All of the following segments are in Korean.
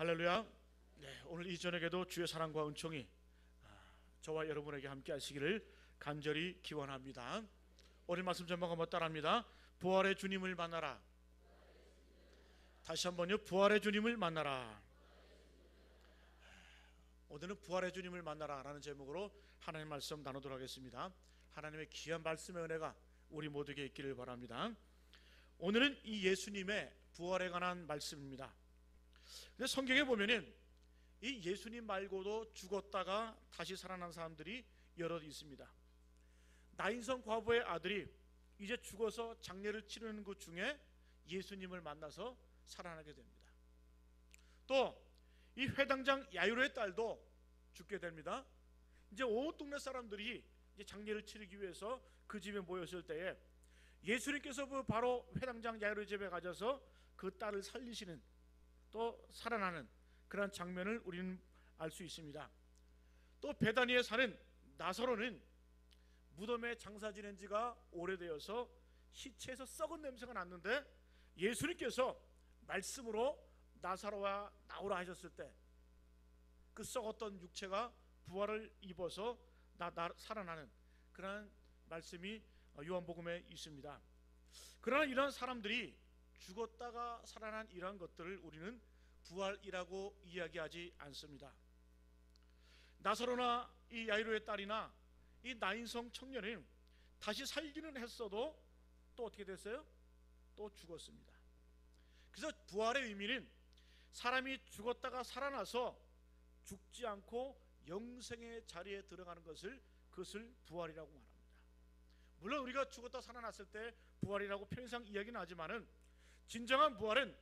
할렐루야. 네, 오늘 이 저녁에도 주의 사랑과 은총이 저와 여러분에게 함께 하시기를 간절히 기원합니다. 오늘 말씀 제목 한번 따라합니다. 부활의 주님을 만나라. 다시 한번요. 부활의 주님을 만나라. 오늘은 부활의 주님을 만나라 라는 제목으로 하나님의 말씀 나누도록 하겠습니다. 하나님의 귀한 말씀의 은혜가 우리 모두에게 있기를 바랍니다. 오늘은 이 예수님의 부활에 관한 말씀입니다. 근데 성경에 보면은 이 예수님 말고도 죽었다가 다시 살아난 사람들이 여러 있습니다. 나인성 과부의 아들이 이제 죽어서 장례를 치르는 것 중에 예수님을 만나서 살아나게 됩니다. 또 이 회당장 야이로의 딸도 죽게 됩니다. 이제 온 동네 사람들이 이제 장례를 치르기 위해서 그 집에 모였을 때에 예수님께서 바로 회당장 야이로의 집에 가셔서 그 딸을 살리시는, 또 살아나는 그런 장면을 우리는 알 수 있습니다. 또 베다니에 사는 나사로는 무덤에 장사 지낸 지가 오래되어서 시체에서 썩은 냄새가 났는데 예수님께서 말씀으로 나사로와 나오라 하셨을 때 그 썩었던 육체가 부활을 입어서 살아나는 그런 말씀이 요한복음에 있습니다. 그러나 이런 사람들이 죽었다가 살아난 이러한 것들을 우리는 부활이라고 이야기하지 않습니다. 나사로나 이 야이로의 딸이나 이 나인성 청년은 다시 살기는 했어도 또 어떻게 됐어요? 또 죽었습니다. 그래서 부활의 의미는 사람이 죽었다가 살아나서 죽지 않고 영생의 자리에 들어가는 그것을 부활이라고 말합니다. 물론 우리가 죽었다 살아났을 때 부활이라고 편의상 이야기는 하지만은 진정한 부활은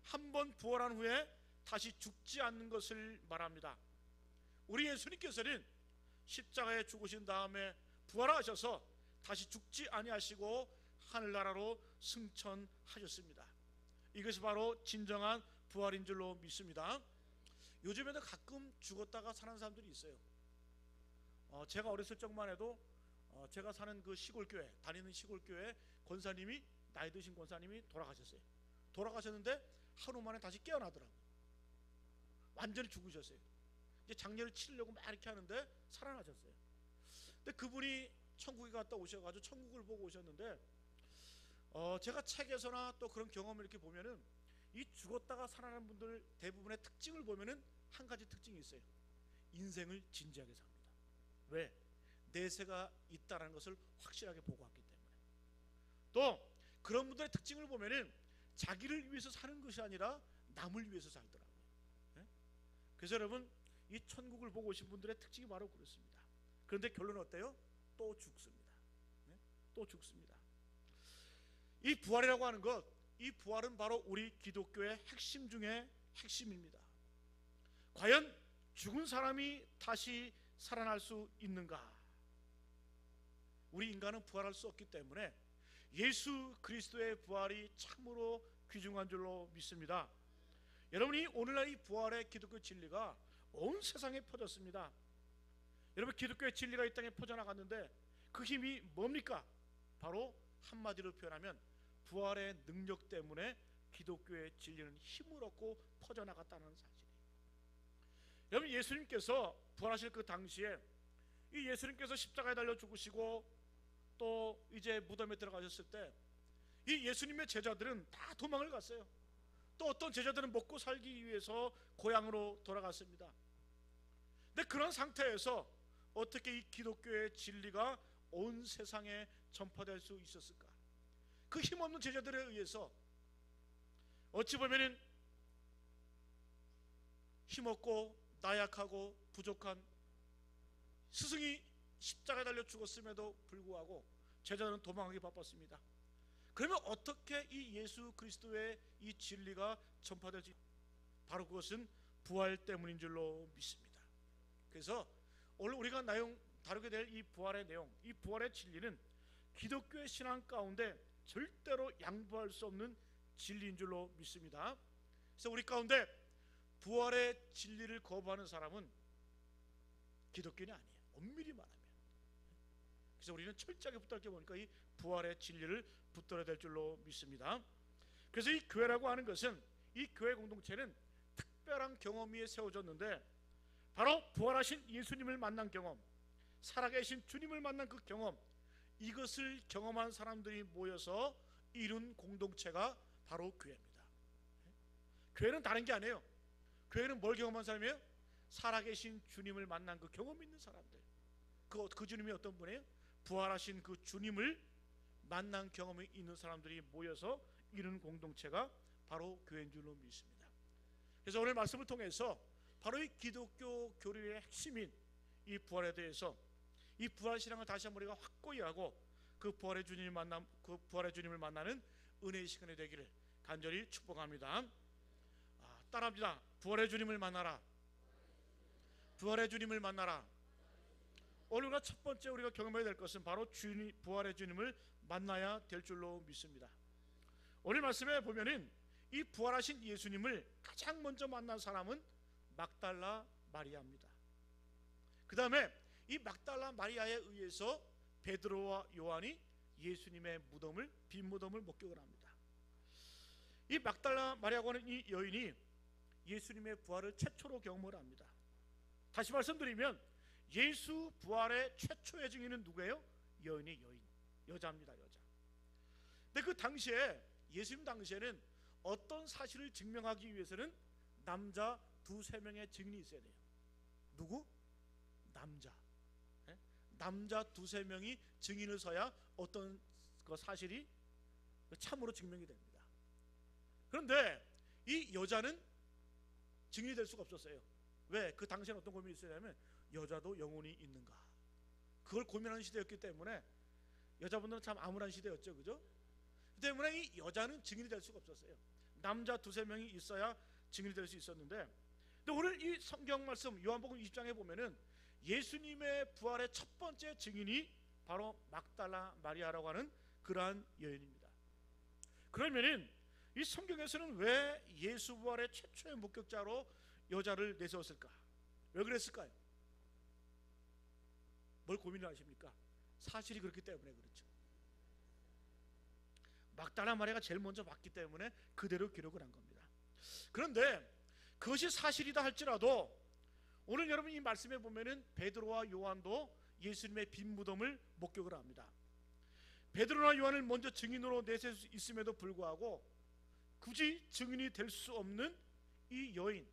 한 번 부활한 후에 다시 죽지 않는 것을 말합니다. 우리 예수님께서는 십자가에 죽으신 다음에 부활하셔서 다시 죽지 아니하시고 하늘나라로 승천하셨습니다. 이것이 바로 진정한 부활인 줄로 믿습니다. 요즘에도 가끔 죽었다가 사는 사람들이 있어요. 제가 어렸을 적만 해도 제가 사는 그 시골교회, 다니는 시골교회 권사님이, 나이 드신 권사님이 돌아가셨어요. 돌아가셨는데 하루 만에 다시 깨어나더라고요. 완전히 죽으셨어요. 이제 장례를 치르려고 막 이렇게 하는데 살아나셨어요. 근데 그분이 천국에 갔다 오셔가지고 천국을 보고 오셨는데 제가 책에서나 또 그런 경험을 이렇게 보면은 이 죽었다가 살아난 분들 대부분의 특징을 보면은 한 가지 특징이 있어요. 인생을 진지하게 삽니다. 왜? 내세가 있다는 것을 확실하게 보고 왔기 때문에. 또 그런 분들의 특징을 보면은 자기를 위해서 사는 것이 아니라 남을 위해서 살더라고요. 네? 그래서 여러분, 이 천국을 보고 오신 분들의 특징이 바로 그렇습니다. 그런데 결론은 어때요? 또 죽습니다. 네? 또 죽습니다. 이 부활이라고 하는 것, 이 부활은 바로 우리 기독교의 핵심 중에 핵심입니다. 과연 죽은 사람이 다시 살아날 수 있는가? 우리 인간은 부활할 수 없기 때문에 예수 그리스도의 부활이 참으로 귀중한 줄로 믿습니다. 여러분이 오늘날 이 부활의 기독교 진리가 온 세상에 퍼졌습니다. 여러분, 기독교의 진리가 이 땅에 퍼져나갔는데 그 힘이 뭡니까? 바로 한마디로 표현하면 부활의 능력 때문에 기독교의 진리는 힘을 얻고 퍼져나갔다는 사실이에요. 여러분, 예수님께서 부활하실 그 당시에 이 예수님께서 십자가에 달려 죽으시고 또 이제 무덤에 들어가셨을 때 이 예수님의 제자들은 다 도망을 갔어요. 또 어떤 제자들은 먹고 살기 위해서 고향으로 돌아갔습니다. 근데 그런 상태에서 어떻게 이 기독교의 진리가 온 세상에 전파될 수 있었을까? 그 힘없는 제자들에 의해서 어찌 보면은 힘없고 나약하고 부족한 스승이 십자가에 달려 죽었음에도 불구하고 제자들은 도망하기 바빴습니다. 그러면 어떻게 이 예수 그리스도의 이 진리가 전파될지? 바로 그것은 부활 때문인 줄로 믿습니다. 그래서 오늘 우리가 다루게 될 이 부활의 내용, 이 부활의 진리는 기독교의 신앙 가운데 절대로 양보할 수 없는 진리인 줄로 믿습니다. 그래서 우리 가운데 부활의 진리를 거부하는 사람은 기독교인이 아니에요. 엄밀히 말하면. 그래서 우리는 철저하게 붙들게 보니까 이 부활의 진리를 붙들어야 될 줄로 믿습니다. 그래서 이 교회라고 하는 것은, 이 교회 공동체는 특별한 경험 위에 세워졌는데, 바로 부활하신 예수님을 만난 경험, 살아계신 주님을 만난 그 경험, 이것을 경험한 사람들이 모여서 이룬 공동체가 바로 교회입니다. 교회는 다른 게 아니에요. 교회는 뭘 경험한 사람이에요? 살아계신 주님을 만난 그 경험 있는 사람들. 그 주님이 어떤 분이에요? 부활하신 그 주님을 만난 경험이 있는 사람들이 모여서 이룬 공동체가 바로 교회인 줄로 믿습니다. 그래서 오늘 말씀을 통해서 바로 이 기독교 교리의 핵심인 이 부활에 대해서, 이 부활 신앙을 다시 한번 우리가 확고히 하고 그 부활의 주님을 만나는 은혜의 시간이 되기를 간절히 축복합니다. 따라합니다. 부활의 주님을 만나라. 부활의 주님을 만나라. 오늘과 첫 번째 우리가 경험해야 될 것은 바로 부활의 주님을 만나야 될 줄로 믿습니다. 오늘 말씀에 보면은 이 부활하신 예수님을 가장 먼저 만난 사람은 막달라 마리아입니다. 그 다음에 이 막달라 마리아에 의해서 베드로와 요한이 예수님의 빈 무덤을 목격을 합니다. 이 막달라 마리아고 하는 이 여인이 예수님의 부활을 최초로 경험을 합니다. 다시 말씀드리면 예수 부활의 최초의 증인은 누구예요? 여인이 여자입니다. 여자. 근데 그 당시에, 예수님 당시에는 어떤 사실을 증명하기 위해서는 남자 두세 명의 증인이 있어야 돼요. 누구? 남자. 남자 두세 명이 증인을 서야 어떤 그 사실이 참으로 증명이 됩니다. 그런데 이 여자는 증인이 될 수가 없었어요. 왜? 그 당시에는 어떤 고민이 있었냐면, 여자도 영혼이 있는가, 그걸 고민하는 시대였기 때문에, 여자분들은 참 암울한 시대였죠, 그죠? 그 때문에 이 여자는 증인이 될 수가 없었어요. 남자 두세 명이 있어야 증인이 될 수 있었는데, 근데 오늘 이 성경 말씀 요한복음 20장에 보면은 예수님의 부활의 첫 번째 증인이 바로 막달라 마리아라고 하는 그러한 여인입니다. 그러면은 이 성경에서는 왜 예수 부활의 최초의 목격자로 여자를 내세웠을까? 왜 그랬을까요? 뭘 고민을 하십니까? 사실이 그렇기 때문에 그렇죠. 막달라 마리아가 제일 먼저 봤기 때문에 그대로 기록을 한 겁니다. 그런데 그것이 사실이다 할지라도 오늘 여러분 이 말씀에 보면은 베드로와 요한도 예수님의 빈 무덤을 목격을 합니다. 베드로나 요한을 먼저 증인으로 내세울 수 있음에도 불구하고 굳이 증인이 될 수 없는 이 여인,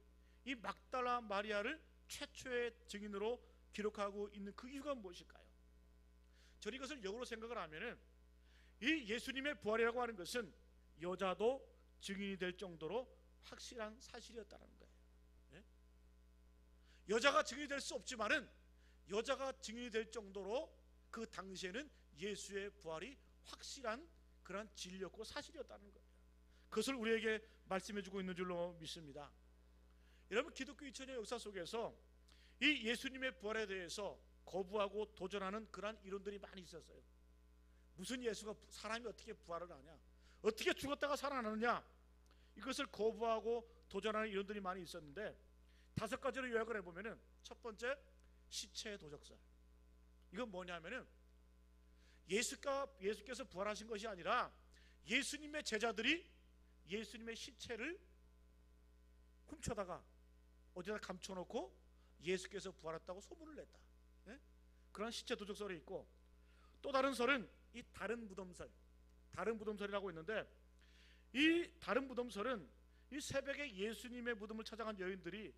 이 막달라 마리아를 최초의 증인으로 기록하고 있는 그 이유가 무엇일까요? 저는 이것을 역으로 생각을 하면은 이 예수님의 부활이라고 하는 것은 여자도 증인이 될 정도로 확실한 사실이었다는 거예요. 네? 여자가 증인이 될 수 없지만은 여자가 증인이 될 정도로 그 당시에는 예수의 부활이 확실한 그런 진리였고 사실이었다는 거예요. 그것을 우리에게 말씀해주고 있는 줄로 믿습니다. 여러분, 기독교 2000년 역사 속에서 이 예수님의 부활에 대해서 거부하고 도전하는 그런 이론들이 많이 있었어요. 무슨 사람이 어떻게 부활을 하냐, 어떻게 죽었다가 살아나느냐, 이것을 거부하고 도전하는 이론들이 많이 있었는데, 5가지로 요약을 해보면은, 첫 번째, 시체 도적설. 이건 뭐냐면은 예수께서 부활하신 것이 아니라 예수님의 제자들이 예수님의 시체를 훔쳐다가 어디다 감춰놓고 예수께서 부활했다고 소문을 냈다. 네? 그런 시체 도적설이 있고, 또 다른 설은 이 다른 무덤설이라고 있는데, 이 다른 무덤설은 이 새벽에 예수님의 무덤을 찾아간 여인들이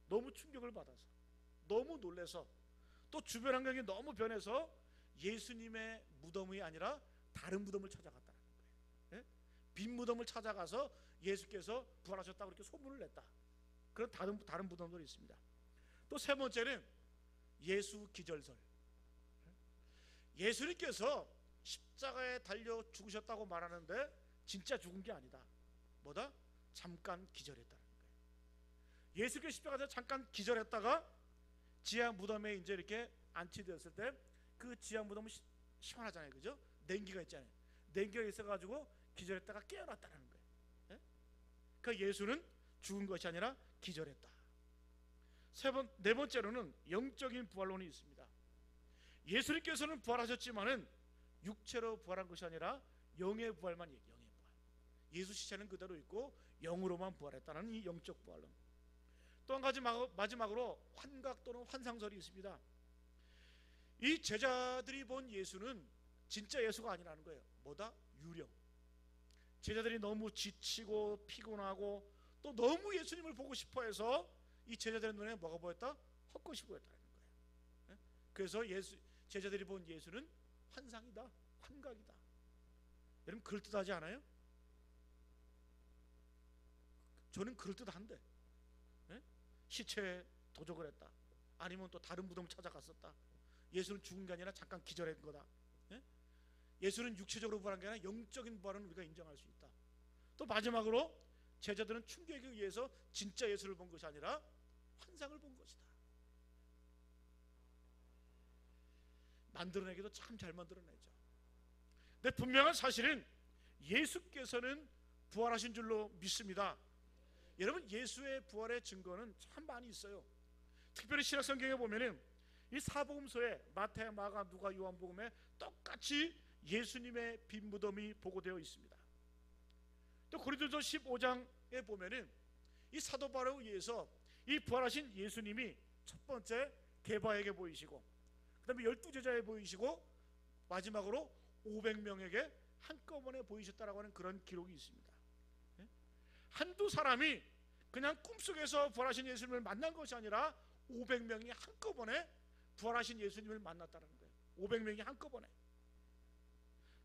너무 충격을 받아서, 너무 놀래서, 또 주변 환경이 너무 변해서 예수님의 무덤이 아니라 다른 무덤을 찾아갔다는 거예요. 네? 빈 무덤을 찾아가서 예수께서 부활하셨다고 그렇게 소문을 냈다. 그런 다른 무덤들이 있습니다. 또 세 번째는 예수 기절설. 예수님께서 십자가에 달려 죽으셨다고 말하는데 진짜 죽은 게 아니다. 뭐다? 잠깐 기절했다는 거예요. 예수께서 십자가에서 잠깐 기절했다가 지하 무덤에 이제 이렇게 안치되었을 때 그 지하 무덤은 시원하잖아요, 그죠? 냉기가 있잖아요. 냉기가 있어가지고 기절했다가 깨어났다는 거예요. 네? 그러니까 예수는 죽은 것이 아니라 기절했다. 네 번째로는 영적인 부활론이 있습니다. 예수님께서는 부활하셨지만은 육체로 부활한 것이 아니라 영의 부활만 얘기해요. 영의 부활. 예수 시체는 그대로 있고 영으로만 부활했다는 이 영적 부활론. 또 한 가지 마지막으로 환각 또는 환상설이 있습니다. 이 제자들이 본 예수는 진짜 예수가 아니라는 거예요. 뭐다? 유령. 제자들이 너무 지치고 피곤하고 또 너무 예수님을 보고 싶어해서 이 제자들의 눈에 뭐가 보였다? 헛것이 보였다는 거예요. 그래서 제자들이 본 예수는 환상이다, 환각이다. 여러분 그럴듯하지 않아요? 저는 그럴듯한데 시체에 도적을 했다, 아니면 또 다른 무덤 찾아갔었다, 예수는 죽은 게 아니라 잠깐 기절한 거다, 예수는 육체적으로 부활한 게 아니라 영적인 부활은 우리가 인정할 수 있다. 또 마지막으로 제자들은 충격에 의해서 진짜 예수를 본 것이 아니라 환상을 본 것이다. 만들어내기도 참 잘 만들어내죠. 근데 분명한 사실은 예수께서는 부활하신 줄로 믿습니다. 여러분 예수의 부활의 증거는 참 많이 있어요. 특별히 신약성경에 보면은 이 사복음서에 마태, 마가, 누가, 요한복음에 똑같이 예수님의 빈 무덤이 보고되어 있습니다. 또 고린도서 15장에 보면은 이 사도 바울에 의해서 이 부활하신 예수님이 첫 번째 게바에게 보이시고, 그 다음에 12제자에 보이시고, 마지막으로 500명에게 한꺼번에 보이셨다라고 하는 그런 기록이 있습니다. 한두 사람이 그냥 꿈속에서 부활하신 예수님을 만난 것이 아니라 500명이 한꺼번에 부활하신 예수님을 만났다는 거예요. 500명이 한꺼번에.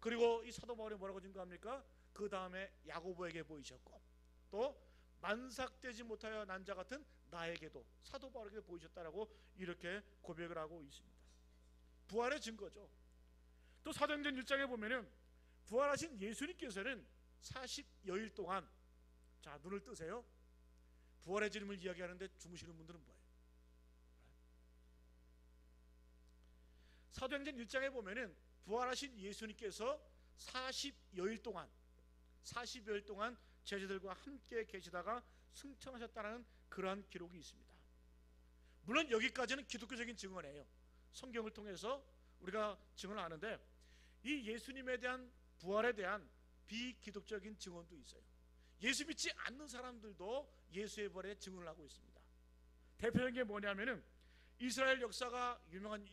그리고 이 사도 바울이 뭐라고 증거합니까? 그 다음에 야고보에게 보이셨고, 또 만삭되지 못하여 난 자 같은 나에게도, 사도 바울에게 보이셨다라고 이렇게 고백을 하고 있습니다. 부활의 증거죠. 또 사도행전 1장에 보면은 부활하신 예수님께서는 40여일 동안, 자 눈을 뜨세요. 부활의 주님을 이야기하는데 주무시는 분들은 뭐예요? 사도행전 1장에 보면은 부활하신 예수님께서 40여일 동안 제자들과 함께 계시다가 승천하셨다는 그러한 기록이 있습니다. 물론 여기까지는 기독교적인 증언이에요. 성경을 통해서 우리가 증언을 하는데 이 예수님에 대한 부활에 대한 비기독적인 증언도 있어요. 예수 믿지 않는 사람들도 예수의 부활에 증언을 하고 있습니다. 대표적인 게 뭐냐면은 이스라엘 역사가 유명한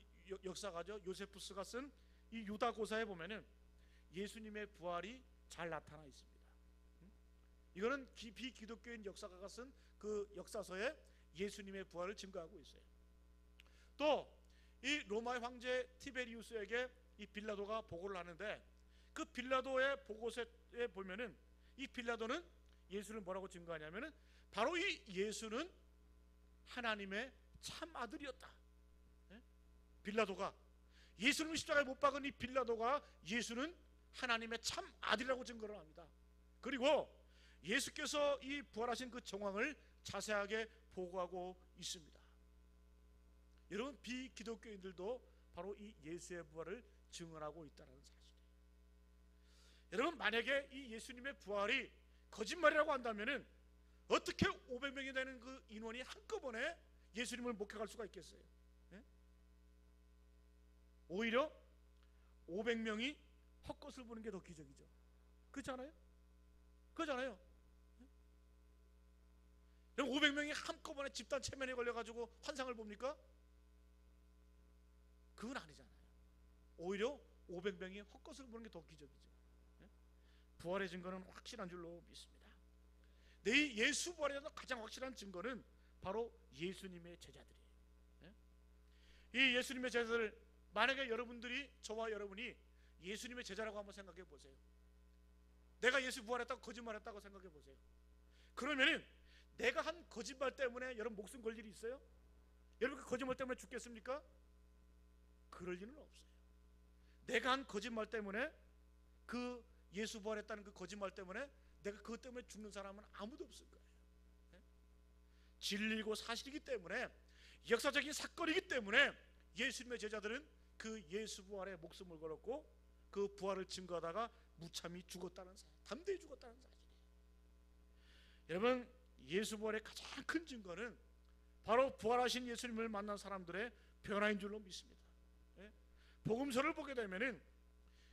역사가죠. 요세푸스가 쓴 이 유다고사에 보면은 예수님의 부활이 잘 나타나 있습니다. 이거는 비기독교인 역사가가 쓴 그 역사서에 예수님의 부활을 증거하고 있어요. 또 이 로마의 황제 티베리우스에게 이 빌라도가 보고를 하는데 그 빌라도의 보고서에 보면은 이 빌라도는 예수를 뭐라고 증거하냐면은 바로 이 예수는 하나님의 참 아들이었다. 빌라도가 예수님을 십자가에 못 박은 이 빌라도가 예수는 하나님의 참 아들이라고 증거를 합니다. 그리고 예수께서 이 부활하신 그 정황을 자세하게 보고하고 있습니다. 여러분 비기독교인들도 바로 이 예수의 부활을 증언하고 있다는 사실이에요. 여러분 만약에 이 예수님의 부활이 거짓말이라고 한다면은 어떻게 500명이 되는 그 인원이 한꺼번에 예수님을 목격할 수가 있겠어요? 오히려 500명이 헛것을 보는 게 더 기적이죠. 그렇잖아요? 그렇잖아요. 500명이 한꺼번에 집단 체면에 걸려가지고 환상을 봅니까? 그건 아니잖아요. 오히려 500명이 헛것을 보는 게 더 기적이죠. 부활의 증거는 확실한 줄로 믿습니다. 이 예수 부활에 대한 가장 확실한 증거는 바로 예수님의 제자들이에요. 이 예수님의 제자들, 만약에 여러분들이, 저와 여러분이 예수님의 제자라고 한번 생각해 보세요. 내가 예수 부활했다고 거짓말했다고 생각해 보세요. 그러면은 내가 한 거짓말 때문에 여러분 목숨 걸 일이 있어요? 여러분 그 거짓말 때문에 죽겠습니까? 그럴 리는 없어요. 내가 한 거짓말 때문에, 그 예수 부활했다는 그 거짓말 때문에 내가 그것 때문에 죽는 사람은 아무도 없을 거예요. 진리고 사실이기 때문에, 역사적인 사건이기 때문에 예수님의 제자들은 그 예수 부활에 목숨을 걸었고 그 부활을 증거하다가 무참히 죽었다는 사실, 담대히 죽었다는 사실이에요. 여러분 예수 부활의 가장 큰 증거는 바로 부활하신 예수님을 만난 사람들의 변화인 줄로 믿습니다. 복음서를 보게 되면은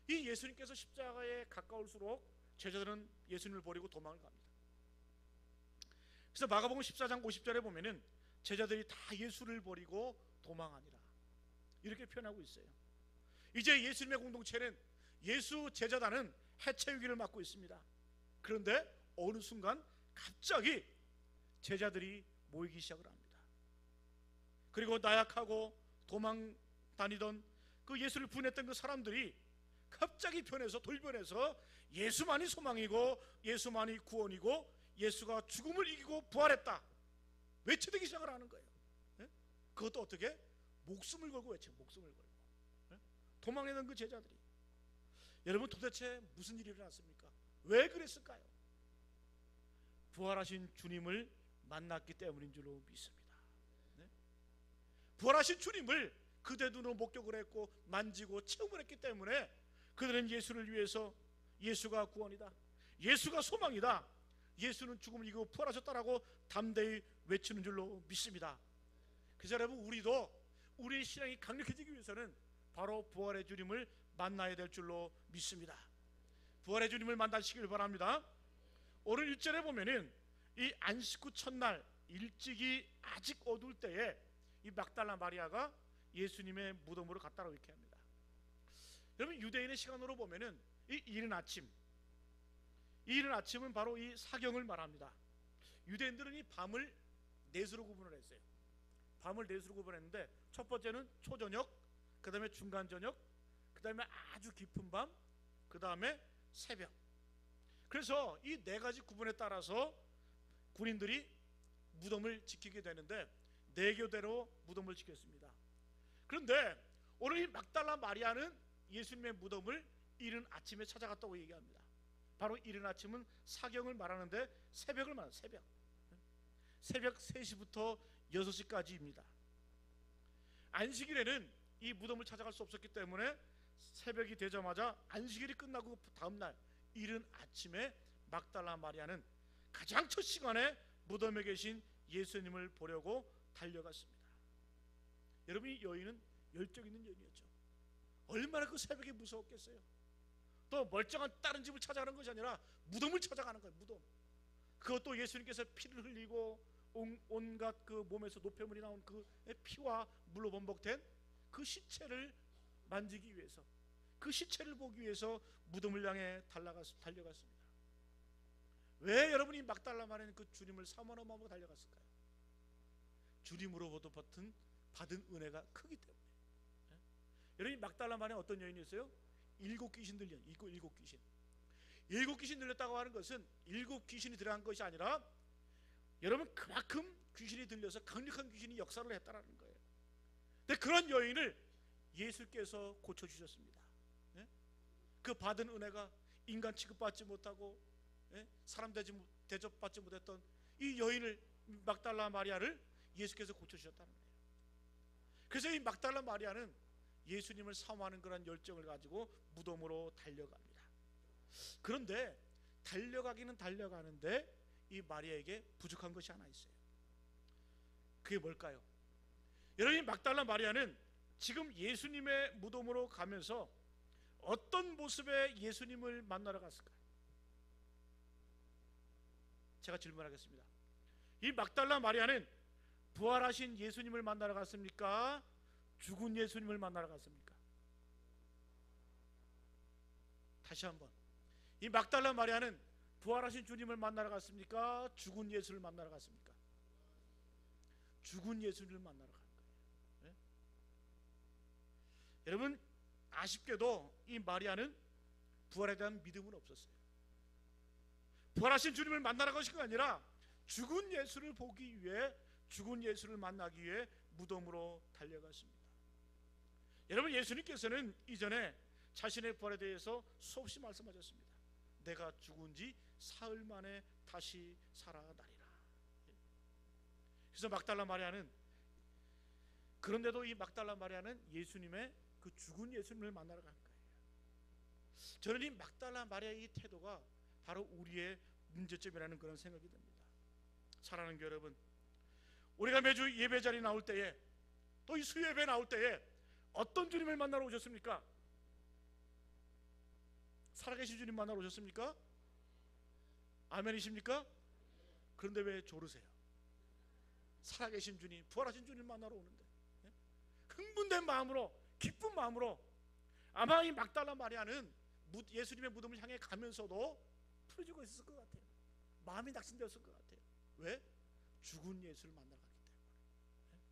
이 예수님께서 십자가에 가까울수록 제자들은 예수님을 버리고 도망을 갑니다. 그래서 마가복음 14장 50절에 보면은 제자들이 다 예수를 버리고 도망하니라 이렇게 표현하고 있어요. 이제 예수님의 공동체는 예수 제자단은 해체 위기를 맞고 있습니다. 그런데 어느 순간 갑자기 제자들이 모이기 시작을 합니다. 그리고 나약하고 도망 다니던 그 예수를 분했던 그 사람들이 갑자기 변해서 돌변해서 예수만이 소망이고 예수만이 구원이고 예수가 죽음을 이기고 부활했다 외쳐대기 시작을 하는 거예요. 그것도 어떻게? 목숨을 걸고 외쳐. 목숨을 걸고 도망했던 그 제자들이. 여러분 도대체 무슨 일이 일어났습니까? 왜 그랬을까요? 부활하신 주님을 만났기 때문인 줄로 믿습니다. 부활하신 주님을 그대 눈으로 목격을 했고 만지고 체험을 했기 때문에 그들은 예수를 위해서 예수가 구원이다, 예수가 소망이다, 예수는 죽음을 이기고 부활하셨다라고 담대히 외치는 줄로 믿습니다. 그래서 여러분 우리도 우리의 신앙이 강력해지기 위해서는 바로 부활의 주님을 만나야 될 줄로 믿습니다. 부활의 주님을 만나시길 바랍니다. 오늘 1절에 보면은 이 안식 후 첫날 일찍이 아직 어두울 때에 이 막달라 마리아가 예수님의 무덤으로 갔다라고 이렇게 합니다. 여러분 유대인의 시간으로 보면은 이 이른 아침, 이 이른 아침은 바로 이 사경을 말합니다. 유대인들은 이 밤을 넷으로 구분을 했어요. 밤을 넷으로 구분했는데 첫 번째는 초저녁, 그 다음에 중간저녁, 그 다음에 아주 깊은 밤, 그 다음에 새벽. 그래서 이 네 가지 구분에 따라서 군인들이 무덤을 지키게 되는데 네 교대로 무덤을 지켰습니다. 그런데 오늘 이 막달라 마리아는 예수님의 무덤을 이른 아침에 찾아갔다고 얘기합니다. 바로 이른 아침은 사경을 말하는데 새벽을 말합니다. 새벽 3시부터 6시까지입니다. 안식일에는 이 무덤을 찾아갈 수 없었기 때문에 새벽이 되자마자 안식일이 끝나고 다음날 이른 아침에 막달라 마리아는 가장 첫 시간에 무덤에 계신 예수님을 보려고 달려갔습니다. 여러분 이 여인은 열정 있는 여인이었죠. 얼마나 그 새벽에 무서웠겠어요. 또 멀쩡한 다른 집을 찾아가는 것이 아니라 무덤을 찾아가는 거예요. 무덤. 그것도 예수님께서 피를 흘리고 온갖 그 몸에서 노폐물이 나온 그 피와 물로 범벅된 그 시체를 만지기 위해서, 그 시체를 보기 위해서 무덤을 향해 달려갔습니다. 왜 여러분이 막달라 마리아는 그 주님을 사모하는 마음으로 달려갔을까요? 주님으로부터 받은 은혜가 크기 때문에. 여러분 막달라 마리아는 어떤 여인이었어요? 7귀신 들린, 7귀신. 7귀신 들렸다고 하는 것은 7귀신이 들어간 것이 아니라 여러분 그만큼 귀신이 들려서 강력한 귀신이 역사를 했다라는 거예요. 근데 그런 여인을 예수께서 고쳐주셨습니다. 그 받은 은혜가 인간 취급받지 못하고 사람 대접받지 못했던 이 여인을, 막달라 마리아를 예수께서 고쳐주셨다는 거예요. 그래서 이 막달라 마리아는 예수님을 사모하는 그런 열정을 가지고 무덤으로 달려갑니다. 그런데 달려가기는 달려가는데 이 마리아에게 부족한 것이 하나 있어요. 그게 뭘까요? 여러분 막달라 마리아는 지금 예수님의 무덤으로 가면서 어떤 모습의 예수님을 만나러 갔을까요? 제가 질문하겠습니다. 이 막달라 마리아는 부활하신 예수님을 만나러 갔습니까? 죽은 예수님을 만나러 갔습니까? 다시 한번, 이 막달라 마리아는 부활하신 주님을 만나러 갔습니까? 죽은 예수를 만나러 갔습니까? 죽은 예수를 만나러 간 거예요. 여러분 아쉽게도 이 마리아는 부활에 대한 믿음은 없었어요. 부활하신 주님을 만나러 가신 게 아니라 죽은 예수를 보기 위해, 죽은 예수를 만나기 위해 무덤으로 달려갔습니다. 여러분 예수님께서는 이전에 자신의 부활에 대해서 수없이 말씀하셨습니다. 내가 죽은 지 사흘 만에 다시 살아나리라. 그래서 막달라 마리아는, 그런데도 이 막달라 마리아는 예수님의 그 죽은 예수님을 만나러 간 거예요. 저는 이 막달라 마리아의 이 태도가 바로 우리의 문제점이라는 그런 생각이 듭니다. 사랑하는 여러분, 우리가 매주 예배 자리 나올 때에, 또 이 수예배 나올 때에 어떤 주님을 만나러 오셨습니까? 살아계신 주님 만나러 오셨습니까? 아멘이십니까? 그런데 왜 조르세요? 살아계신 주님, 부활하신 주님 만나러 오는데 흥분된 마음으로, 기쁜 마음으로 아마 이 막달라 마리아는 예수님의 무덤을 향해 가면서도 풀어지고 있었을 것 같아요. 마음이 낙심되었을 것 같아요. 왜? 죽은 예수를 만나러 갔기 때문에.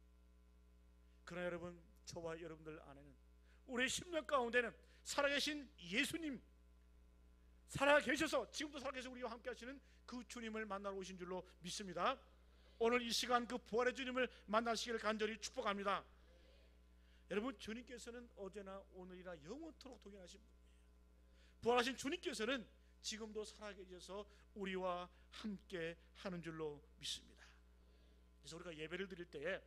그러나 여러분, 저와 여러분들 안에는, 우리의 심령 가운데는 살아계신 예수님, 살아계셔서 지금도 살아계셔서 우리와 함께 하시는 그 주님을 만나러 오신 줄로 믿습니다. 오늘 이 시간 그 부활의 주님을 만나시기를 간절히 축복합니다. 여러분, 주님께서는 어제나 오늘이나 영원토록 동행하신 분이에요. 부활하신 주님께서는 지금도 살아계셔서 우리와 함께 하는 줄로 믿습니다. 그래서 우리가 예배를 드릴 때에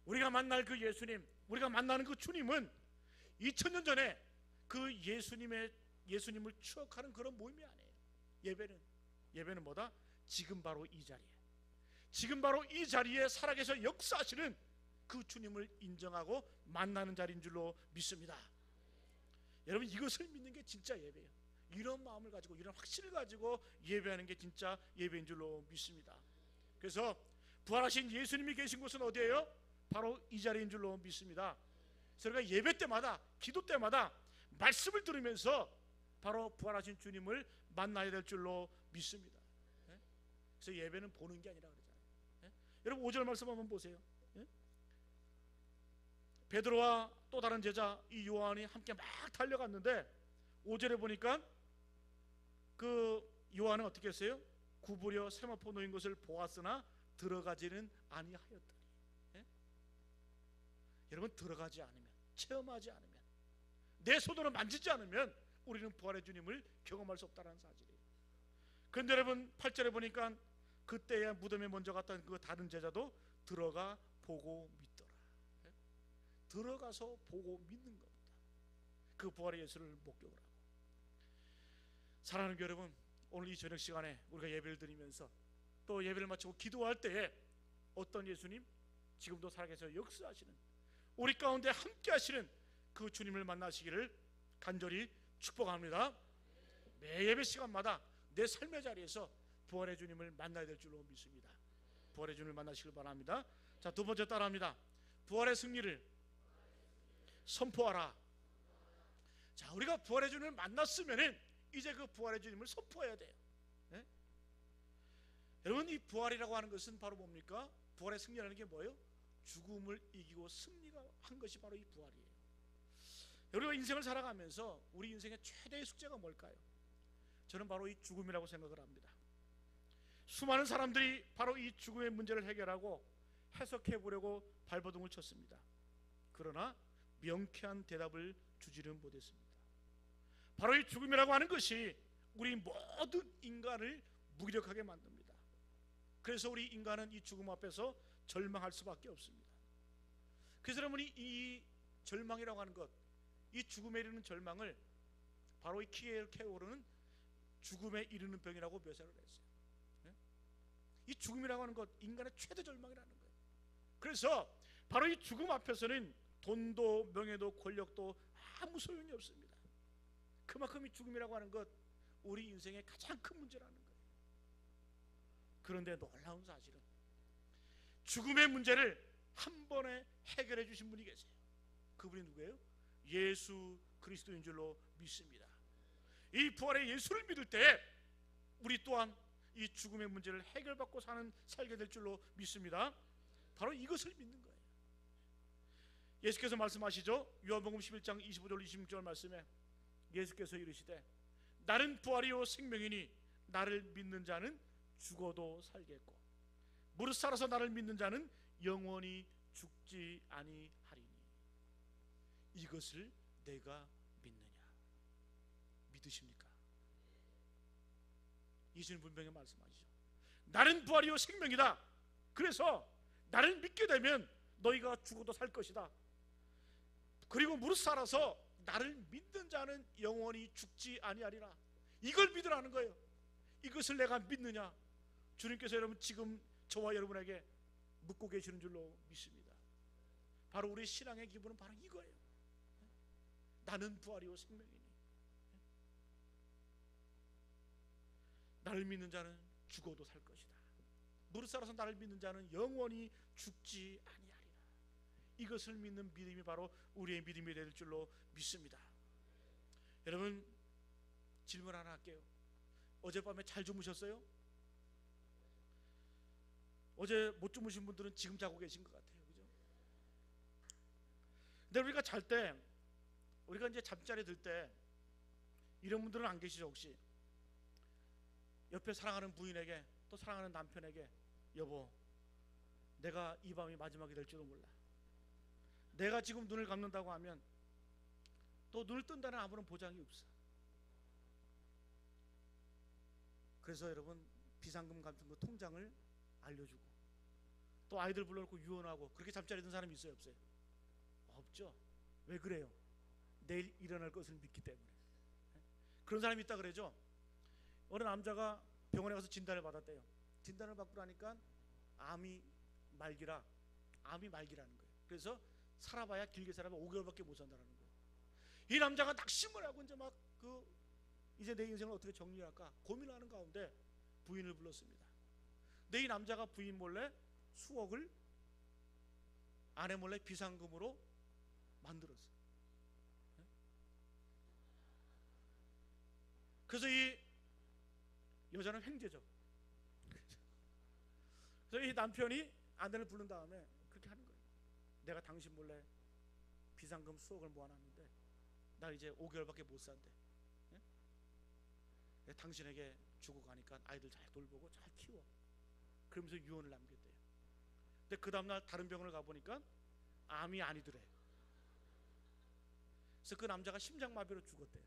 우리가 만날 그 예수님, 우리가 만나는 그 주님은 2000년 전에 그 예수님을 추억하는 그런 모임이 아니에요. 예배는 뭐다? 지금 바로 이 자리에, 지금 바로 이 자리에 살아계셔 역사하시는 그 주님을 인정하고 만나는 자리인 줄로 믿습니다. 여러분, 이것을 믿는 게 진짜 예배예요. 이런 마음을 가지고, 이런 확신을 가지고 예배하는 게 진짜 예배인 줄로 믿습니다. 그래서 부활하신 예수님이 계신 곳은 어디예요? 바로 이 자리인 줄로 믿습니다. 그래서 우리가 예배 때마다, 기도 때마다 말씀을 들으면서 바로 부활하신 주님을 만나야 될 줄로 믿습니다. 그래서 예배는 보는 게 아니라 그러잖아요. 여러분, 5절 말씀 한번 보세요. 베드로와 또 다른 제자 이 요한이 함께 막 달려갔는데 5절에 보니까 그 요한은 어떻게 했어요? 구부려 세마포 놓인 것을 보았으나 들어가지는 아니하였더니. 여러분, 들어가지 않으면, 체험하지 않으면, 내 손으로 만지지 않으면 우리는 부활의 주님을 경험할 수 없다는 사실이에요. 그런데 여러분, 8절에 보니까 그때에 무덤에 먼저 갔던 그 다른 제자도 들어가 보고 믿더라. 들어가서 보고 믿는 겁니다. 그 부활의 예수를 목격을 하고. 사랑하는 여러분, 오늘 이 저녁 시간에 우리가 예배를 드리면서 또 예배를 마치고 기도할 때에 어떤 예수님, 지금도 살아계셔 역사하시는, 우리 가운데 함께 하시는 그 주님을 만나시기를 간절히 축복합니다. 매 예배 시간마다 내 삶의 자리에서 부활의 주님을 만나야 될 줄로 믿습니다. 부활의 주님을 만나시길 바랍니다. 자, 두 번째 따라합니다. 부활의 승리를 선포하라. 자, 우리가 부활의 주님을 만났으면은 이제 그 부활의 주님을 선포해야 돼요. 네? 여러분, 이 부활이라고 하는 것은 바로 뭡니까? 부활의 승리라는 게 뭐예요? 죽음을 이기고 승리한 것이 바로 이 부활이에요. 우리가 인생을 살아가면서 우리 인생의 최대의 숙제가 뭘까요? 저는 바로 이 죽음이라고 생각을 합니다. 수많은 사람들이 바로 이 죽음의 문제를 해결하고 해석해 보려고 발버둥을 쳤습니다. 그러나 명쾌한 대답을 주지는 못했습니다. 바로 이 죽음이라고 하는 것이 우리 모든 인간을 무기력하게 만듭니다. 그래서 우리 인간은 이 죽음 앞에서 절망할 수밖에 없습니다. 그래서 여러분이 이 절망이라고 하는 것, 이 죽음에 이르는 절망을 바로 이 키에르케고르는 죽음에 이르는 병이라고 묘사를 했어요. 이 죽음이라고 하는 것, 인간의 최대 절망이라는 거예요. 그래서 바로 이 죽음 앞에서는 돈도 명예도 권력도 아무 소용이 없습니다. 그만큼 이 죽음이라고 하는 것, 우리 인생의 가장 큰 문제라는 거예요. 그런데 놀라운 사실은 죽음의 문제를 한 번에 해결해 주신 분이 계세요. 그분이 누구예요? 예수 그리스도인 줄로 믿습니다. 이 부활의 예수를 믿을 때 우리 또한 이 죽음의 문제를 해결받고 살게 될 줄로 믿습니다. 바로 이것을 믿는 거예요. 예수께서 말씀하시죠. 요한복음 11장 25절 26절 말씀에 예수께서 이르시되 나는 부활이요 생명이니 나를 믿는 자는 죽어도 살겠고 무릇 살아서 나를 믿는 자는 영원히 죽지 아니하리니 이것을 내가 믿느냐? 믿으십니까? 예수님 분명히 말씀하시죠. 나는 부활이요 생명이다. 그래서 나를 믿게 되면 너희가 죽어도 살 것이다. 그리고 무릇 살아서 나를 믿는 자는 영원히 죽지 아니하리라. 이걸 믿으라는 거예요. 이것을 내가 믿느냐? 주님께서 여러분 지금 저와 여러분에게 묻고 계시는 줄로 믿습니다. 바로 우리 신앙의 기분은 바로 이거예요. 나는 부활이요 생명이니 나를 믿는 자는 죽어도 살 것이다. 무릇 살아서 나를 믿는 자는 영원히 죽지 아니하리라. 이것을 믿는 믿음이 바로 우리의 믿음이 될 줄로 믿습니다. 여러분, 질문 하나 할게요. 어젯밤에 잘 주무셨어요? 어제 못 주무신 분들은 지금 자고 계신 것 같아요. 그죠? 근데 우리가 잘 때, 우리가 이제 잠자리에 들 때 이런 분들은 안 계시죠? 혹시 옆에 사랑하는 부인에게, 또 사랑하는 남편에게, 여보, 내가 이 밤이 마지막이 될지도 몰라. 내가 지금 눈을 감는다고 하면 또 눈을 뜬다는 아무런 보장이 없어. 그래서 여러분, 비상금 같은 거 통장을 알려주고, 또 아이들 불러놓고 유언하고, 그렇게 잠자리 든 사람이 있어요, 없어요? 없죠. 왜 그래요? 내일 일어날 것을 믿기 때문에. 그런 사람이 있다 그러죠. 어느 남자가 병원에 가서 진단을 받았대요. 진단을 받고 나니까 암이 말기라는 거예요. 그래서 살아봐야, 길게 살아봐야 5개월밖에 못 산다는 거예요. 이 남자가 낙심을 하고 이제 막 이제 내 인생을 어떻게 정리할까 고민하는 가운데 부인을 불렀습니다. 근데 이 남자가 부인 몰래 수억을 아내 몰래 비상금으로 만들었어요. 그래서 이 여자는 횡재죠. 그래서 이 남편이 아내를 부른 다음에 그렇게 하는 거예요. 내가 당신 몰래 비상금 수억을 모아놨는데 나 이제 5개월밖에 못 산대. 당신에게 주고 가니까 아이들 잘 돌보고 잘 키워. 그러면서 유언을 남겼대요. 근데 그 다음날 다른 병원을 가보니까 암이 아니더래. 그래서 그 남자가 심장마비로 죽었대요.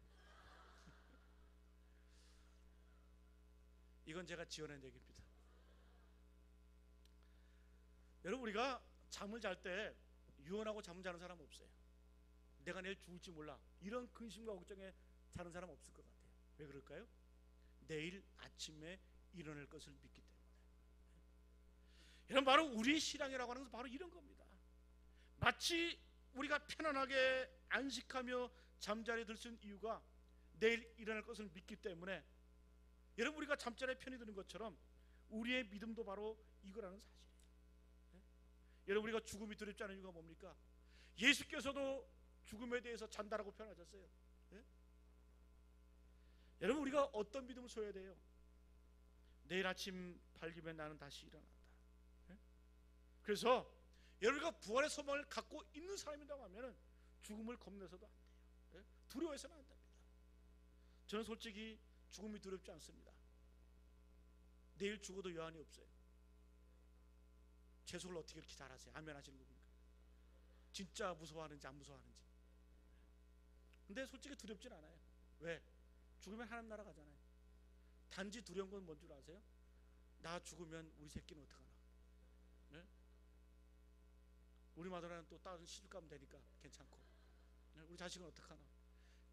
이건 제가 지어낸 얘기입니다. 여러분, 우리가 잠을 잘 때 유언하고 잠을 자는 사람 없어요. 내가 내일 죽을지 몰라, 이런 근심과 걱정에 자는 사람 없을 것 같아요. 왜 그럴까요? 내일 아침에 일어날 것을 믿기 때문에. 이런 바로 우리 신앙이라고 하는 것은 바로 이런 겁니다. 마치 우리가 편안하게 안식하며 잠자리에 들 수 있는 이유가 내일 일어날 것을 믿기 때문에, 여러분, 우리가 잠자리에 편히 드는 것처럼 우리의 믿음도 바로 이거라는 사실이에요. 여러분, 우리가 죽음이 두렵지 않은 이유가 뭡니까? 예수께서도 죽음에 대해서 잔다라고 표현하셨어요. 여러분, 우리가 어떤 믿음을 소유해야 돼요? 내일 아침 밝으면 나는 다시 일어난다. 그래서 여러분과 부활의 소망을 갖고 있는 사람이라고 하면 죽음을 겁내서도 안 돼요. 두려워해서는 안 됩니다. 저는 솔직히 죽음이 두렵지 않습니다. 내일 죽어도 여한이 없어요. 재수를 어떻게 이렇게 잘하세요? 아멘 하시는 겁니까? 진짜 무서워하는지 안 무서워하는지. 근데 솔직히 두렵진 않아요. 왜? 죽으면 하나님 나라 가잖아요. 단지 두려운 건 뭔 줄 아세요? 나 죽으면 우리 새끼는 어떡하나? 네? 우리 마누라는 또 다른 시집 가면 되니까 괜찮고, 네? 우리 자식은 어떡하나?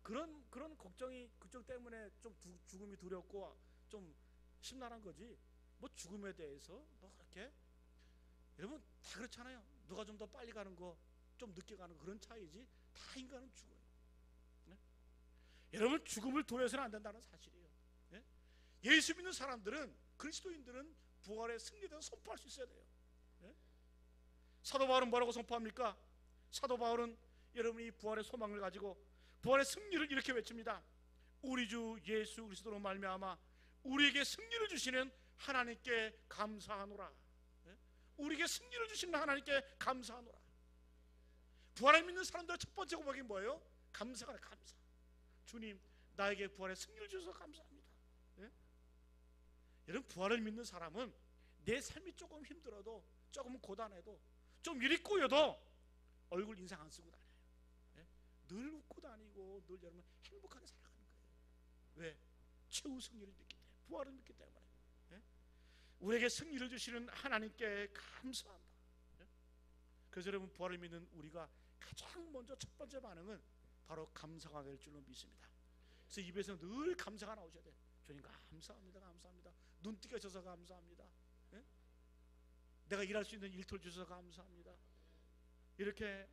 그런 걱정이, 그쪽 때문에 좀 죽음이 두렵고 좀 심란한 거지. 뭐 죽음에 대해서 뭐 그렇게, 여러분, 다 그렇잖아요. 누가 좀 더 빨리 가는 거, 좀 늦게 가는 거, 그런 차이지. 다 인간은 죽어요. 네? 여러분, 죽음을 두려워서는 안 된다는 사실이에요. 네? 예수 믿는 사람들은, 그리스도인들은 부활의 승리에 대해서 선포할 수 있어야 돼요. 네? 사도 바울은 뭐라고 선포합니까? 사도 바울은 여러분이 부활의 소망을 가지고 부활의 승리를 이렇게 외칩니다. 우리 주 예수 그리스도로 말미암아 우리에게 승리를 주시는 하나님께 감사하노라. 네? 우리에게 승리를 주시는 하나님께 감사하노라. 부활을 믿는 사람들의 첫 번째 고백이 뭐예요? 감사가, 감사. 주님, 나에게 부활의 승리를 주셔서 감사합니다. 네? 여러분, 부활을 믿는 사람은 내 삶이 조금 힘들어도, 조금 고단해도, 좀 일이 꼬여도 얼굴 인상 안 쓰고 다녀요. 네? 늘 웃고 다니고 늘 여러분 행복하게 살아가는 거예요. 왜? 최후 승리를 믿기 때문에, 부활을 믿기 때문에. 네? 우리에게 승리를 주시는 하나님께 감사한다. 네? 그래서 여러분, 부활을 믿는 우리가 가장 먼저 첫 번째 반응은 바로 감사가 될 줄로 믿습니다. 그래서 입에서 늘 감사가 나오셔야 돼요. 주님 감사합니다, 감사합니다. 눈 뜨게 해주셔서 감사합니다. 네? 내가 일할 수 있는 일터를 주셔서 감사합니다. 이렇게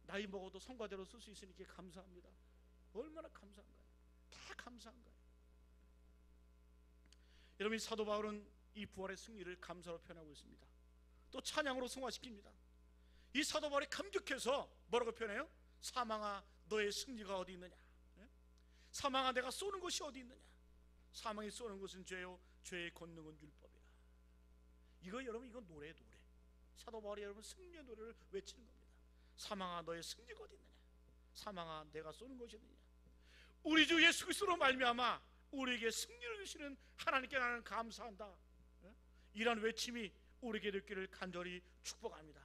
나이 먹어도 성과대로 쓸 수 있으니까 감사합니다. 얼마나 감사한가요? 다 감사한 거예요. 여러분, 사도 바울은 이 부활의 승리를 감사로 표현하고 있습니다. 또 찬양으로 승화시킵니다. 이 사도 바울이 감격해서 뭐라고 표현해요? 사망아 너의 승리가 어디 있느냐? 사망아 내가 쏘는 것이 어디 있느냐? 사망이 쏘는 것은 죄요 죄의 권능은 율법이라. 이거 여러분 이건 노래예요, 노래. 사도 바울이 여러분 승리의 노래를 외치는 겁니다. 사망아 너의 승리가 어디 있느냐? 사망아 내가 쏘는 것이 어디 있느냐? 우리 주 예수 그리스도로 말미암아 우리에게 승리를 주시는 하나님께 나는 감사한다. 이런 외침이 우리에게 듣기를 간절히 축복합니다.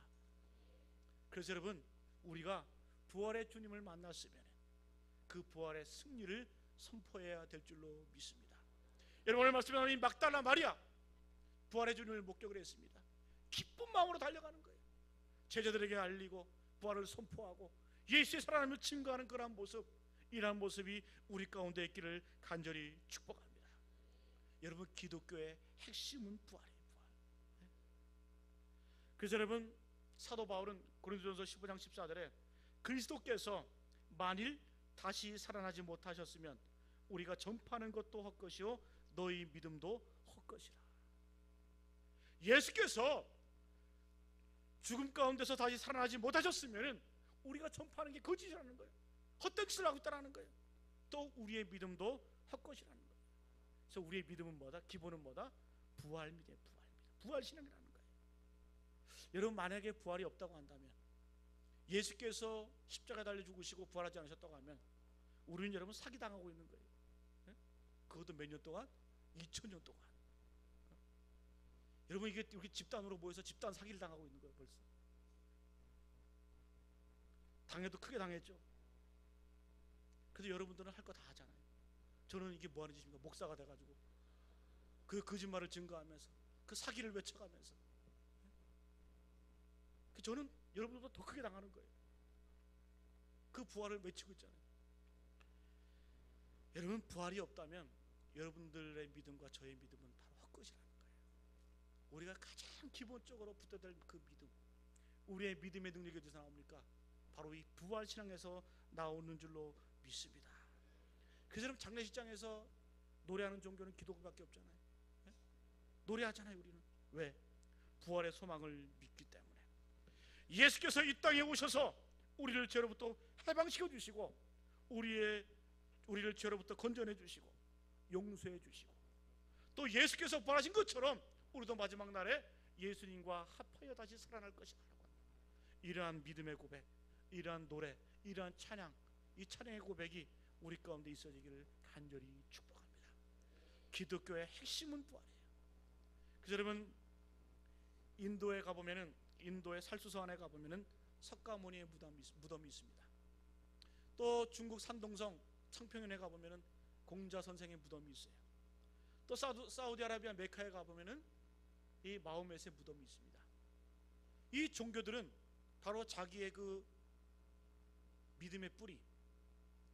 그래서 여러분 우리가 부활의 주님을 만났으면 그 부활의 승리를 선포해야 될 줄로 믿습니다. 여러분 오늘 말씀에 나오는 이 막달라 마리아 부활의 주님을 목격을 했습니다. 기쁜 마음으로 달려가는 거예요. 제자들에게 알리고 부활을 선포하고 예수의 살아남을 증거하는 그러한 모습, 이러한 모습이 우리 가운데 있기를 간절히 축복합니다. 여러분 기독교의 핵심은 부활이에요. 부활. 그래서 여러분 사도 바울은 고린도전서 15장 14절에 그리스도께서 만일 다시 살아나지 못하셨으면 우리가 전파하는 것도 헛것이요 너희 믿음도 헛것이라. 예수께서 죽음 가운데서 다시 살아나지 못하셨으면 우리가 전파하는 게 거짓이라는 거예요. 헛된 짓을 하고 있다는 거예요. 또 우리의 믿음도 헛것이라는 거예요. 그래서 우리의 믿음은 뭐다? 기본은 뭐다? 부활 믿음이에요. 부활 신앙이라는 거예요. 여러분 만약에 부활이 없다고 한다면, 예수께서 십자가에 달려 죽으시고 부활하지 않으셨다고 하면 우리는 여러분 사기당하고 있는 거예요. 그것도 몇 년 동안? 2000년 동안. 여러분 이게 이렇게 집단으로 모여서 집단 사기를 당하고 있는 거예요. 벌써 당해도 크게 당했죠. 그래서 여러분들은 할 거 다 하잖아요. 저는 이게 뭐 하는 짓입니까? 목사가 돼가지고 그 거짓말을 증거하면서 그 사기를 외쳐가면서 저는 여러분들보다 더 크게 당하는 거예요. 그 부활을 외치고 있잖아요. 여러분 부활이 없다면 여러분들의 믿음과 저의 믿음은 바로 헛것이라는 거예요. 우리가 가장 기본적으로 붙어야 될 그 믿음, 우리의 믿음의 능력이 어디서 나옵니까? 바로 이 부활 신앙에서 나오는 줄로 믿습니다. 그래서 여러분 장례식장에서 노래하는 종교는 기독교밖에 없잖아요. 네? 노래하잖아요. 우리는 왜? 부활의 소망을 믿기 때문에. 예수께서 이 땅에 오셔서 우리를 죄로부터 해방시켜 주시고 우리를 죄로부터 건져내 주시고 용서해 주시고 또 예수께서 부활하신 것처럼 우리도 마지막 날에 예수님과 합하여 다시 살아날 것이라고 합니다. 이러한 믿음의 고백, 이러한 노래, 이러한 찬양, 이 찬양의 고백이 우리 가운데 있어지기를 간절히 축복합니다. 기독교의 핵심은 부활이에요. 그래서 여러분 인도에 가보면은, 인도의 살수서 안에 가보면은 석가모니의 무덤이 있습니다. 또 중국 산동성 창평현에 가보면은 공자 선생의 무덤이 있어요. 또 사우디아라비아 메카에 가보면은 이 마호멧의 무덤이 있습니다. 이 종교들은 바로 자기의 그 믿음의 뿌리,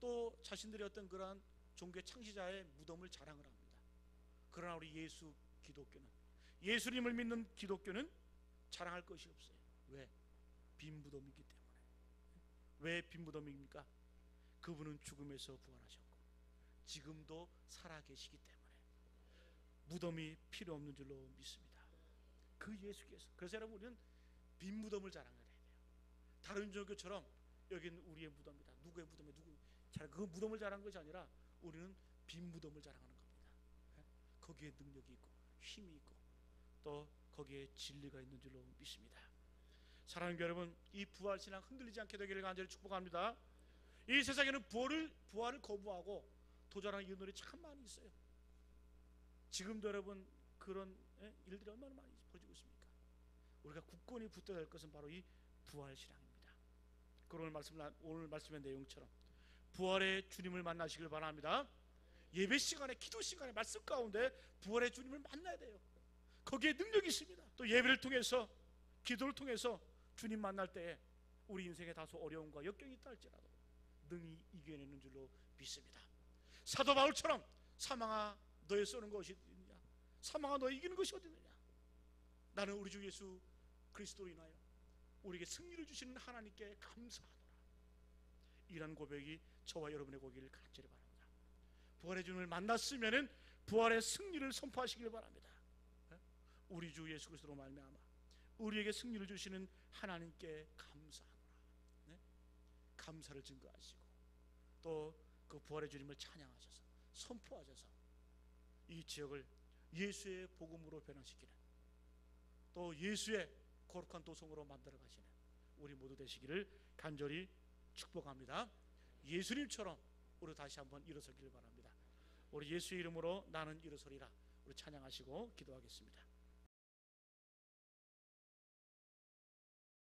또 자신들의 어떤 그러한 종교의 창시자의 무덤을 자랑을 합니다. 그러나 우리 예수 기독교는, 예수님을 믿는 기독교는 자랑할 것이 없어요. 왜? 빈 무덤이기 때문에. 왜 빈 무덤입니까? 그분은 죽음에서 부활하셨고 지금도 살아계시기 때문에 무덤이 필요 없는 줄로 믿습니다. 그 예수께서. 그래서 여러분 우리는 빈 무덤을 자랑해야 돼요. 다른 종교처럼 여기는 우리의 무덤이다, 누구의 무덤에 그 무덤을 자랑하는 것이 아니라 우리는 빈 무덤을 자랑하는 겁니다. 거기에 능력이 있고 힘이 있고 또 거기에 진리가 있는 줄로 믿습니다. 사랑하는 여러분, 이 부활신앙 흔들리지 않게 되기를 간절히 축복합니다. 이 세상에는 부활을 거부하고 도전하는 이유들이 참 많이 있어요. 지금도 여러분 그런 일들이 얼마나 많이 벌어지고 있습니까? 우리가 굳건히 붙어야 될 것은 바로 이 부활신앙입니다. 그런 오늘 말씀의 내용처럼 부활의 주님을 만나시길 바랍니다. 예배 시간에, 기도 시간에, 말씀 가운데 부활의 주님을 만나야 돼요. 거기에 능력이 있습니다. 또 예배를 통해서, 기도를 통해서 주님 만날 때에 우리 인생에 다소 어려움과 역경이 있다 할지라도 능히 이겨내는 줄로 믿습니다. 사도 바울처럼 사망아 너의 쏘는 것이 어디느냐, 사망아 너의 이기는 것이 어디느냐, 나는 우리 주 예수 그리스도로 인하여 우리에게 승리를 주시는 하나님께 감사하노라. 이런 고백이 저와 여러분의 고기를 간절히 바랍니다. 부활의 주님을 만났으면은 부활의 승리를 선포하시길 바랍니다. 우리 주 예수 그리스도로 말미암아 우리에게 승리를 주시는 하나님께 감사하노라. 네? 감사를 증거하시고 또 그 부활의 주님을 찬양하셔서 선포하셔서 이 지역을 예수의 복음으로 변화시키는, 또 예수의 거룩한 도성으로 만들어 가시는 우리 모두 되시기를 간절히 축복합니다. 예수님처럼 우리 다시 한번 일어서기를 바랍니다. 우리 예수의 이름으로 나는 일어서리라 우리 찬양하시고 기도하겠습니다.